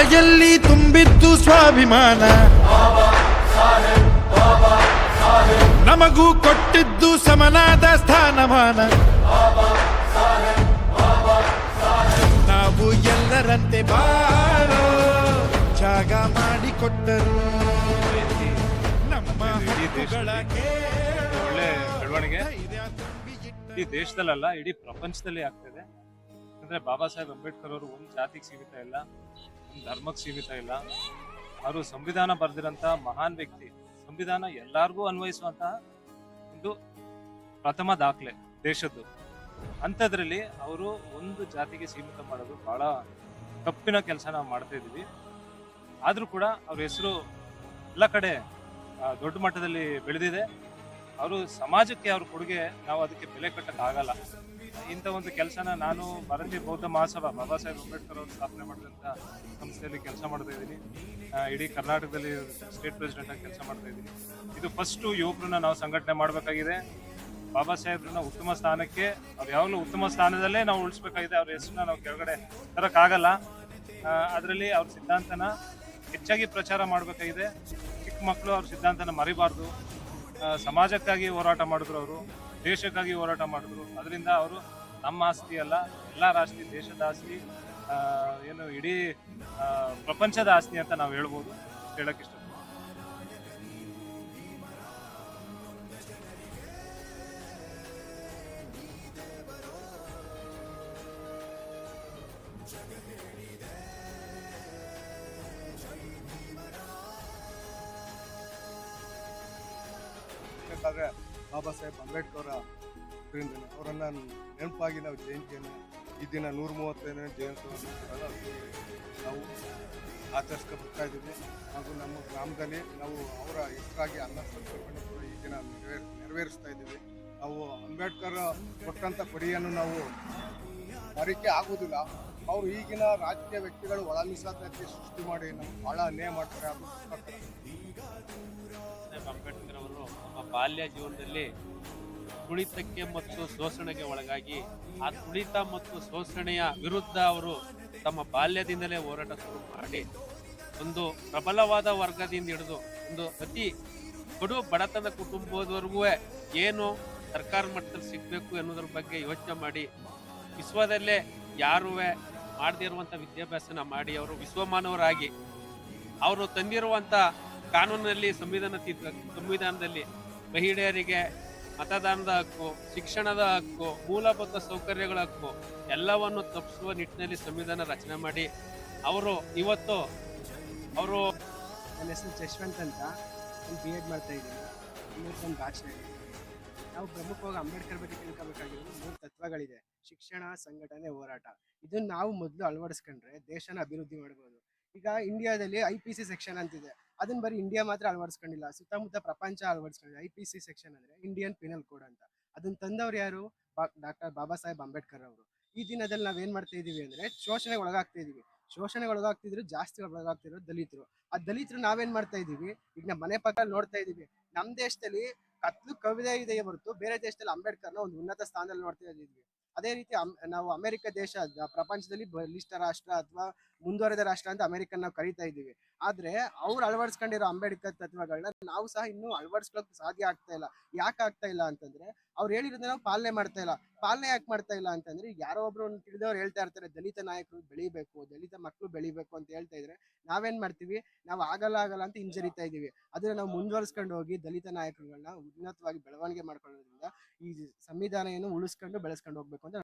ಎದೆಯಲ್ಲಿ ತುಂಬಿದ್ದು ಸ್ವಾಭಿಮಾನ, ನಮಗೂ ಕೊಟ್ಟಿದ್ದು ಸಮನಾದ ಸ್ಥಾನಮಾನ. ನಾವು ಎಲ್ಲರಂತೆ ಬಾಳೋ ಜಾಗ ಮಾಡಿಕೊಟ್ಟರು ನಮ್ಮ ಹಕ್ಕುಗಳ ಒಳ್ಳೆ ಬೆಳವಣಿಗೆ ಈ ದೇಶದಲ್ಲ ಇಡೀ ಪ್ರಪಂಚದಲ್ಲಿ ಆಗ್ತಿದೆ. ಯಾಕಂದ್ರೆ ಬಾಬಾ ಸಾಹೇಬ್ ಅಂಬೇಡ್ಕರ್ ಅವರು ಒಂದು ಜಾತಿಗೆ ಸೀಮಿತ ಇಲ್ಲ, ಒಂದು ಧರ್ಮಕ್ಕೆ ಸೀಮಿತ ಇಲ್ಲ. ಅವರು ಸಂವಿಧಾನ ಬರೆದಿರಂತ ಮಹಾನ್ ವ್ಯಕ್ತಿ. ಸಂವಿಧಾನ ಎಲ್ಲಾರ್ಗೂ ಅನ್ವಯಿಸುವಂತಹ ಒಂದು ಪ್ರಥಮ ದಾಖಲೆ ದೇಶದ್ದು. ಅಂಥದ್ರಲ್ಲಿ ಅವರು ಒಂದು ಜಾತಿಗೆ ಸೀಮಿತ ಮಾಡೋದು ಬಹಳ ತಪ್ಪಿನ ಕೆಲಸ ನಾವು ಮಾಡ್ತಾ ಇದೀವಿ. ಆದ್ರೂ ಕೂಡ ಅವ್ರ ಹೆಸರು ಎಲ್ಲ ಕಡೆ ದೊಡ್ಡ ಮಟ್ಟದಲ್ಲಿ ಬೆಳೆದಿದೆ. ಅವರು ಸಮಾಜಕ್ಕೆ ಅವ್ರ ಕೊಡುಗೆ ನಾವು ಅದಕ್ಕೆ ಬೆಲೆ ಕಟ್ಟಕ್ ಆಗಲ್ಲ. ಇಂಥ ಒಂದು ಕೆಲಸನ ನಾನು ಭಾರತೀಯ ಬೌದ್ಧ ಮಹಾಸಭಾ ಬಾಬಾ ಸಾಹೇಬ್ ಅಂಬೇಡ್ಕರ್ ಅವರು ಸ್ಥಾಪನೆ ಮಾಡಿದಂಥ ಸಂಸ್ಥೆಯಲ್ಲಿ ಕೆಲಸ ಮಾಡ್ತಾ ಇದ್ದೀನಿ. ಇಡೀ ಕರ್ನಾಟಕದಲ್ಲಿ ಸ್ಟೇಟ್ ಪ್ರೆಸಿಡೆಂಟ್ ಆಗಿ ಕೆಲಸ ಮಾಡ್ತಾ ಇದ್ದೀನಿ. ಇದು ಫಸ್ಟ್ ಯುವಕರನ್ನ ನಾವು ಸಂಘಟನೆ ಮಾಡಬೇಕಾಗಿದೆ. ಬಾಬಾ ಸಾಹೇಬ್ರನ್ನ ಉತ್ತಮ ಸ್ಥಾನಕ್ಕೆ ಅವ್ರು ಯಾವಾಗಲೂ ಉತ್ತಮ ಸ್ಥಾನದಲ್ಲೇ ನಾವು ಉಳಿಸ್ಬೇಕಾಗಿದೆ. ಅವ್ರ ಹೆಸರನ್ನ ನಾವು ಕೆಳಗಡೆ ತರಕ್ಕಾಗಲ್ಲ. ಅದರಲ್ಲಿ ಅವ್ರ ಸಿದ್ಧಾಂತನ ಹೆಚ್ಚಾಗಿ ಪ್ರಚಾರ ಮಾಡಬೇಕಾಗಿದೆ. ಚಿಕ್ಕ ಮಕ್ಕಳು ಅವ್ರ ಸಿದ್ಧಾಂತನ ಮರಿಬಾರ್ದು. ಸಮಾಜಕ್ಕಾಗಿ ಹೋರಾಟ ಮಾಡಿದ್ರು, ಅವರು ದೇಶಕ್ಕಾಗಿ ಹೋರಾಟ ಮಾಡಿದ್ರು. ಅದರಿಂದ ಅವರು ನಮ್ಮ ಆಸ್ತಿ ಅಲ್ಲ, ಎಲ್ಲ ರಾಷ್ಟ್ರೀಯ ದೇಶದ ಆಸ್ತಿ, ಏನು ಇಡೀ ಪ್ರಪಂಚದ ಆಸ್ತಿ ಅಂತ ನಾವು ಹೇಳ್ಬೋದು. ಹೇಳಕ್ ಇಷ್ಟಪಡ್ತೀನಿ. ಬಾಬಾ ಸಾಹೇಬ್ ಅಂಬೇಡ್ಕರ್ ಅವರನ್ನ ನೆನಪಾಗಿ ನಾವು ಜಯಂತಿಯನ್ನು ಈ ದಿನ 135ನೇ ಜಯಂತಿಯನ್ನು ನಾವು ಆಚರಿಸ್ಕೊ ಬರ್ತಾ ಇದ್ದೀವಿ. ಹಾಗೂ ನಮ್ಮ ಗ್ರಾಮದಲ್ಲಿ ನಾವು ಅವರ ಹೆಸರಾಗಿ ಅನ್ನ ಸಂತರ್ಪಣೆ ಕೂಡ ಈ ದಿನ ನೆರವೇರಿಸ್ತಾ ಇದ್ದೀವಿ. ನಾವು ಅಂಬೇಡ್ಕರ್ ಕೊಟ್ಟಂಥ ಕೊಡುಗೆಯನ್ನು ನಾವು ಮರಿಕೆ ಆಗುವುದಿಲ್ಲ. ಅವರು ಈಗಿನ ರಾಜಕೀಯ ವ್ಯಕ್ತಿಗಳು ಒಳ ಮೀಸಲಾತಿ ಸೃಷ್ಟಿ ಮಾಡಿ ನಮ್ಗೆ ಭಾಳ ಅನ್ಯಾಯ ಮಾಡ್ತಾರೆ. ಅಂಬೇಡ್ಕರ್ ಅವರು ತಮ್ಮ ಬಾಲ್ಯ ಜೀವನದಲ್ಲಿ ತುಳಿತಕ್ಕೆ ಮತ್ತು ಶೋಷಣೆಗೆ ಒಳಗಾಗಿ ಆ ತುಳಿತ ಮತ್ತು ಶೋಷಣೆಯ ವಿರುದ್ಧ ಅವರು ತಮ್ಮ ಬಾಲ್ಯದಿಂದಲೇ ಹೋರಾಟ ಶುರು ಮಾಡಿ ಒಂದು ಪ್ರಬಲವಾದ ವರ್ಗದಿಂದ ಹಿಡಿದು ಒಂದು ಅತಿ ಕಡು ಬಡತನ ಕುಟುಂಬದವರೆಗೂ ಏನು ಸರ್ಕಾರ ಮಟ್ಟದಲ್ಲಿ ಸಿಗಬೇಕು ಎನ್ನುವುದ್ರ ಬಗ್ಗೆ ಯೋಚನೆ ಮಾಡಿ ವಿಶ್ವದಲ್ಲೇ ಯಾರೂ ಮಾಡದೇ ಇರುವಂಥ ವಿದ್ಯಾಭ್ಯಾಸನ ಮಾಡಿ ಅವರು ವಿಶ್ವಮಾನವರಾಗಿ ಅವರು ತಂದಿರುವಂಥ ಕಾನೂನಿನಲ್ಲಿ ಸಂವಿಧಾನದಲ್ಲಿ ಮಹಿಳೆಯರಿಗೆ ಮತದಾನದ ಹಕ್ಕು, ಶಿಕ್ಷಣದ ಹಕ್ಕು, ಮೂಲಭೂತ ಸೌಕರ್ಯಗಳ ಹಕ್ಕು ಎಲ್ಲವನ್ನು ತಪ್ಪಿಸುವ ನಿಟ್ಟಿನಲ್ಲಿ ಸಂವಿಧಾನ ರಚನೆ ಮಾಡಿ ಅವರು ಇವತ್ತು ಅವರು ನನ್ನ ಹೆಸರು ಜಶ್ವಂತ್ ಅಂತ, ನಾನು BEd ಮಾಡ್ತಾ ಇದ್ದೀನಿ. ಒಂದು ಬ್ಯಾಚುಲರ್. ನಾವು ಪ್ರಮುಖವಾಗಿ ಅಂಬೇಡ್ಕರ್ ಬಗ್ಗೆ ತಿಳ್ಕೊಬೇಕಾಗಿರೋದು 3 ತತ್ವಗಳಿದೆ: ಶಿಕ್ಷಣ, ಸಂಘಟನೆ, ಹೋರಾಟ. ಇದನ್ನ ನಾವು ಮೊದಲು ಅಳವಡಿಸ್ಕೊಂಡ್ರೆ ದೇಶನ ಅಭಿವೃದ್ಧಿ ಮಾಡ್ಬೋದು. ಈಗ ಇಂಡಿಯಾದಲ್ಲಿ IPC ಸೆಕ್ಷನ್ ಅಂತಿದೆ. ಅದನ್ನ ಬರೀ ಇಂಡಿಯಾ ಮಾತ್ರ ಅಳವಡಿಸ್ಕೊಂಡಿಲ್ಲ, ಸುತ್ತಮುತ್ತ ಪ್ರಪಂಚ ಅಳವಡಿಸ್ಕೊಂಡಿದೆ. IPC ಸೆಕ್ಷನ್ ಅಂದ್ರೆ ಇಂಡಿಯನ್ ಪಿನಲ್ ಕೋಡ್ ಅಂತ. ಅದನ್ನ ತಂದವ್ರು ಯಾರು? ಡಾಕ್ಟರ್ ಬಾಬಾ ಸಾಹೇಬ್ ಅಂಬೇಡ್ಕರ್ ಅವರು. ಈ ದಿನದಲ್ಲಿ ನಾವೇನ್ ಮಾಡ್ತಾ ಇದೀವಿ ಅಂದ್ರೆ ಶೋಷಣೆಗೆ ಒಳಗಾಗ್ತಾ ಇದೀವಿ. ಶೋಷಣೆಗೆ ಒಳಗಾಗ್ತಿದ್ರು, ಜಾಸ್ತಿ ಒಳಗಾಗ್ತಿರೋ ದಲಿತರು. ಆ ದಲಿತರು ನಾವೇನ್ ಮಾಡ್ತಾ ಇದೀವಿ, ಈಗ ನಮ್ಮ ಮನೆ ಪಕ್ಕ ನೋಡ್ತಾ ಇದೀವಿ. ನಮ್ಮ ದೇಶದಲ್ಲಿ ಕತ್ಲು ಕವಿದೆ ಇದೆ ಹೊರತು ಬೇರೆ ದೇಶದಲ್ಲಿ ಅಂಬೇಡ್ಕರ್ನ ಒಂದು ಉನ್ನತ ಸ್ಥಾನದಲ್ಲಿ ನೋಡ್ತಾ ಇದ್ದೀವಿ. ಅದೇ ರೀತಿ ನಾವು ಅಮೆರಿಕ ದೇಶ ಪ್ರಪಂಚದಲ್ಲಿ ಬಲಿಷ್ಠ ರಾಷ್ಟ್ರ ಅಥವಾ ಮುಂದುವರೆದ ರಾಷ್ಟ್ರ ಅಂತ ಅಮೆರಿಕನ್ ನಾವು ಕರೀತಾ ಇದ್ದೀವಿ. ಆದ್ರೆ ಅವ್ರು ಅಳವಡಿಸ್ಕೊಂಡಿರೋ ಅಂಬೇಡ್ಕರ್ ತತ್ವಗಳನ್ನ ನಾವು ಸಹ ಇನ್ನೂ ಅಳವಡಿಸ್ಕೊಳ್ಳೋಕೆ ಸಾಧ್ಯ ಆಗ್ತಾ ಇಲ್ಲ. ಯಾಕೆ ಆಗ್ತಾ ಇಲ್ಲ ಅಂತಂದ್ರೆ ಅವ್ರು ಹೇಳಿರೋದನ್ನ ನಾವು ಪಾಲನೆ ಮಾಡ್ತಾ ಇಲ್ಲ. ಪಾಲನೆ ಯಾಕೆ ಮಾಡ್ತಾ ಇಲ್ಲ ಅಂತಂದ್ರೆ ಯಾರೋ ಒಬ್ರು ತಿಳಿದವ್ರು ಹೇಳ್ತಾ ಇರ್ತಾರೆ, ದಲಿತ ನಾಯಕರು ಬೆಳಿಬೇಕು, ದಲಿತ ಮಕ್ಕಳು ಬೆಳಿಬೇಕು ಅಂತ ಹೇಳ್ತಾ ಇದ್ರೆ ನಾವೇನ್ ಮಾಡ್ತೀವಿ, ನಾವು ಆಗಲ್ಲ ಅಂತ ಹಿಂಜರಿತಾ ಇದೀವಿ. ಅದನ್ನ ನಾವು ಮುಂದುವರಿಸ್ಕೊಂಡು ಹೋಗಿ ದಲಿತ ನಾಯಕರುಗಳನ್ನ ಉನ್ನತವಾಗಿ ಬೆಳವಣಿಗೆ ಮಾಡ್ಕೊಳ್ಳೋದ್ರಿಂದ ಈ ಸಂವಿಧಾನ ಏನು ಉಳಿಸ್ಕೊಂಡು ಬೆಳೆಸ್ಕೊಂಡು ಹೋಗ್ಬೇಕು ಅಂತ